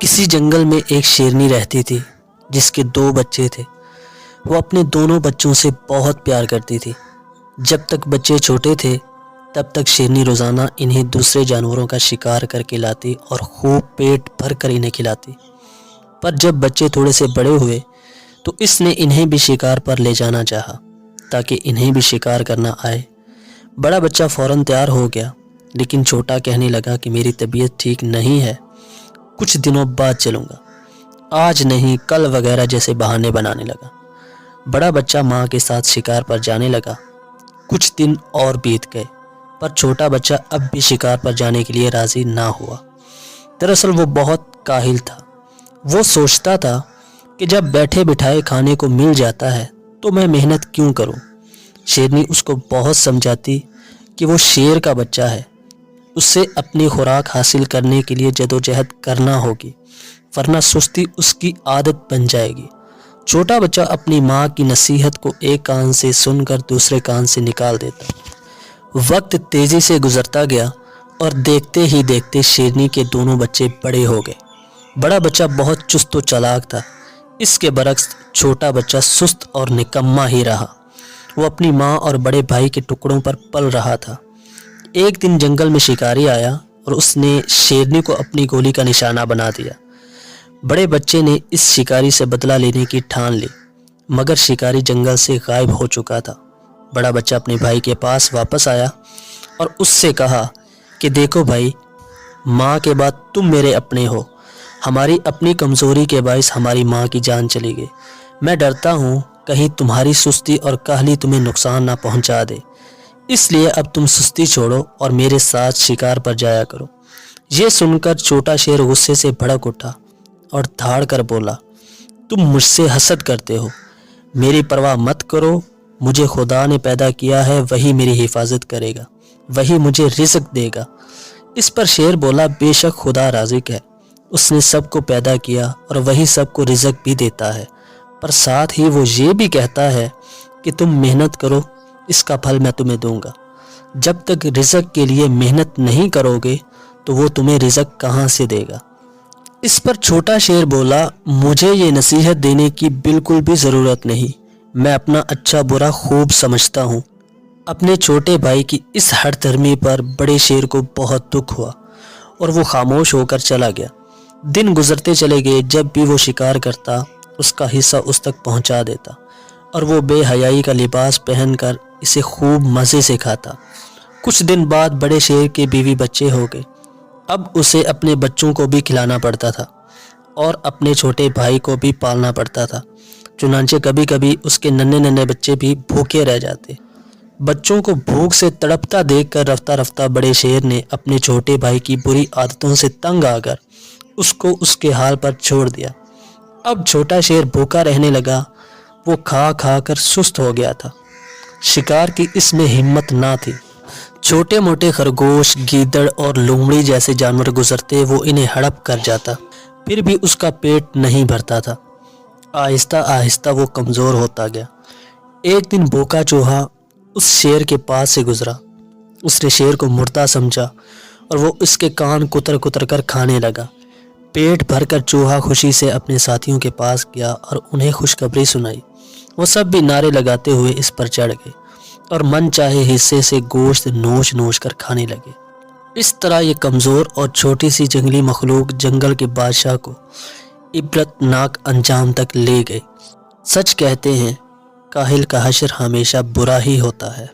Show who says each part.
Speaker 1: اسی جنگل میں ایک شیرنی رہتی تھی جس کے 2 بچے تھے۔ وہ اپنے دونوں بچوں سے بہت پیار کرتی تھی۔ جب تک بچے چھوٹے تھے تب تک شیرنی روزانہ انہیں دوسرے جانوروں کا شکار کر کے لاتی اور خوب پیٹ بھر کر انہیں کھلاتی۔ پر جب بچے تھوڑے سے بڑے ہوئے تو اس نے انہیں بھی شکار پر لے جانا چاہا تاکہ انہیں بھی شکار کرنا آئے۔ بڑا بچہ فوراً تیار ہو گیا، لیکن چھوٹا کہنے لگا کہ میری طبیعت ٹھیک نہیں ہے، کچھ دنوں بعد چلوں گا، آج نہیں کل وغیرہ جیسے بہانے بنانے لگا۔ بڑا بچہ ماں کے ساتھ شکار پر جانے لگا۔ کچھ دن اور بیت گئے، پر چھوٹا بچہ اب بھی شکار پر جانے کے لیے راضی نہ ہوا۔ دراصل وہ بہت کاہل تھا۔ وہ سوچتا تھا کہ جب بیٹھے بٹھائے کھانے کو مل جاتا ہے تو میں محنت کیوں کروں۔ شیرنی اس کو بہت سمجھاتی کہ وہ شیر کا بچہ ہے، اس سے اپنی خوراک حاصل کرنے کے لیے جدوجہد کرنا ہوگی، ورنہ سستی اس کی عادت بن جائے گی۔ چھوٹا بچہ اپنی ماں کی نصیحت کو ایک کان سے سن کر دوسرے کان سے نکال دیتا۔ وقت تیزی سے گزرتا گیا اور دیکھتے ہی دیکھتے شیرنی کے دونوں بچے بڑے ہو گئے۔ بڑا بچہ بہت چست و چالاک تھا، اس کے برعکس چھوٹا بچہ سست اور نکما ہی رہا۔ وہ اپنی ماں اور بڑے بھائی کے ٹکڑوں پر پل رہا تھا۔ ایک دن جنگل میں شکاری آیا اور اس نے شیرنی کو اپنی گولی کا نشانہ بنا دیا۔ بڑے بچے نے اس شکاری سے بدلہ لینے کی ٹھان لی، مگر شکاری جنگل سے غائب ہو چکا تھا۔ بڑا بچہ اپنے بھائی کے پاس واپس آیا اور اس سے کہا کہ دیکھو بھائی، ماں کے بعد تم میرے اپنے ہو، ہماری اپنی کمزوری کے باعث ہماری ماں کی جان چلی گئی۔ میں ڈرتا ہوں کہیں تمہاری سستی اور کاہلی تمہیں نقصان نہ پہنچا دے، اس لیے اب تم سستی چھوڑو اور میرے ساتھ شکار پر جایا کرو۔ یہ سن کر چھوٹا شیر غصے سے بھڑک اٹھا اور دھاڑ کر بولا، تم مجھ سے حسد کرتے ہو، میری پرواہ مت کرو، مجھے خدا نے پیدا کیا ہے، وہی میری حفاظت کرے گا، وہی مجھے رزق دے گا۔ اس پر شیر بولا، بے شک خدا رازق ہے، اس نے سب کو پیدا کیا اور وہی سب کو رزق بھی دیتا ہے، پر ساتھ ہی وہ یہ بھی کہتا ہے کہ تم محنت کرو، اس کا پھل میں تمہیں دوں گا۔ جب تک رزق کے لیے محنت نہیں کرو گے تو وہ تمہیں رزق کہاں سے دے گا؟ اس پر چھوٹا شیر بولا، مجھے یہ نصیحت دینے کی بالکل بھی ضرورت نہیں، میں اپنا اچھا برا خوب سمجھتا ہوں۔ اپنے چھوٹے بھائی کی اس ہٹ دھرمی پر بڑے شیر کو بہت دکھ ہوا اور وہ خاموش ہو کر چلا گیا۔ دن گزرتے چلے گئے، جب بھی وہ شکار کرتا اس کا حصہ اس تک پہنچا دیتا اور وہ بے حیائی کا لباس پہن کر اسے خوب مزے سے کھاتا۔ کچھ دن بعد بڑے شیر کے بیوی بچے ہو گئے۔ اب اسے اپنے بچوں کو بھی کھلانا پڑتا تھا اور اپنے چھوٹے بھائی کو بھی پالنا پڑتا تھا، چنانچہ کبھی کبھی اس کے ننھے بچے بھی بھوکے رہ جاتے۔ بچوں کو بھوک سے تڑپتا دیکھ کر رفتہ رفتہ بڑے شیر نے اپنے چھوٹے بھائی کی بری عادتوں سے تنگ آ کر اس کو اس کے حال پر چھوڑ دیا۔ اب چھوٹا شیر بھوکا رہنے لگا، وہ کھا کھا کر سست ہو گیا تھا، شکار کی اس میں ہمت نہ تھی۔ چھوٹے موٹے خرگوش، گیدڑ اور لومڑی جیسے جانور گزرتے وہ انہیں ہڑپ کر جاتا، پھر بھی اس کا پیٹ نہیں بھرتا تھا۔ آہستہ آہستہ وہ کمزور ہوتا گیا۔ ایک دن بھوکا چوہا اس شیر کے پاس سے گزرا۔ اس نے شیر کو مردہ سمجھا اور وہ اس کے کان کتر کتر کر کھانے لگا۔ پیٹ بھر کر چوہا خوشی سے اپنے ساتھیوں کے پاس گیا اور انہیں خوشخبری سنائی۔ وہ سب بھی نعرے لگاتے ہوئے اس پر چڑھ گئے اور من چاہے حصے سے گوشت نوچ نوچ کر کھانے لگے۔ اس طرح یہ کمزور اور چھوٹی سی جنگلی مخلوق جنگل کے بادشاہ کو عبرت ناک انجام تک لے گئے۔ سچ کہتے ہیں، کاہل کا حشر ہمیشہ برا ہی ہوتا ہے۔